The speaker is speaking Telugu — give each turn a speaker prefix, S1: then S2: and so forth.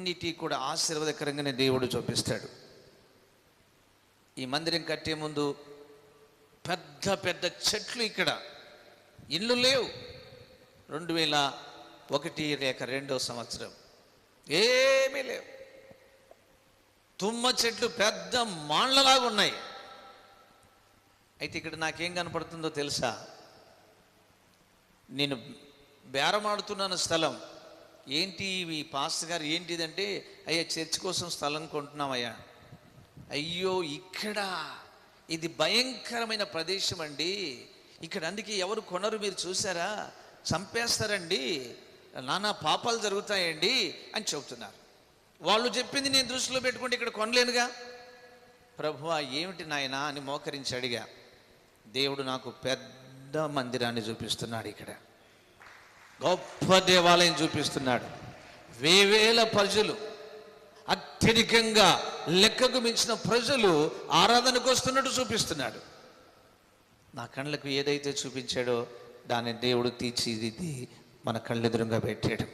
S1: అన్నిటి కూడా ఆశీర్వాదకరంగానే దేవుడు చూపిస్తాడు. ఈ మందిరం కట్టే ముందు పెద్ద పెద్ద చెట్లు, ఇక్కడ ఇల్లు లేవు. 2001 లేక 2వ సంవత్సరం ఏమీ లేవు. తుమ్మ చెట్లు పెద్ద మాండ్లలాగా ఉన్నాయి. అయితే ఇక్కడ నాకేం కనపడుతుందో తెలుసా? నేను బేరమాడుతున్నాను స్థలం. ఏంటి ఈ పాస్టర్ గారు ఏంటిదంటే, అయ్యా చర్చ్ కోసం స్థలం కొంటున్నామయ్యా. అయ్యో ఇక్కడ ఇది భయంకరమైన ప్రదేశం అండి, ఇక్కడ అందుకే ఎవరు కొనరు, మీరు చూసారా, చంపేస్తారండి, నానా పాపాలు జరుగుతాయండి అని చెబుతున్నారు. వాళ్ళు చెప్పింది నేను దృష్టిలో పెట్టుకుంటే ఇక్కడ కొనలేనుగా. ప్రభువా ఏమిటి నాయనా అని మోకరించి అడిగా. దేవుడు నాకు పెద్ద మందిరాన్ని చూపిస్తున్నాడు, ఇక్కడ గొప్ప దేవాలయం చూపిస్తున్నాడు. వేవేల ప్రజలు, అత్యధికంగా లెక్కకు మించిన ప్రజలు ఆరాధనకు వస్తున్నట్టు చూపిస్తున్నాడు. నా కళ్ళకు ఏదైతే చూపించాడో దాన్ని దేవుడు తీర్చిదిద్ది మన కళ్ళెదురుగా పెట్టాడు.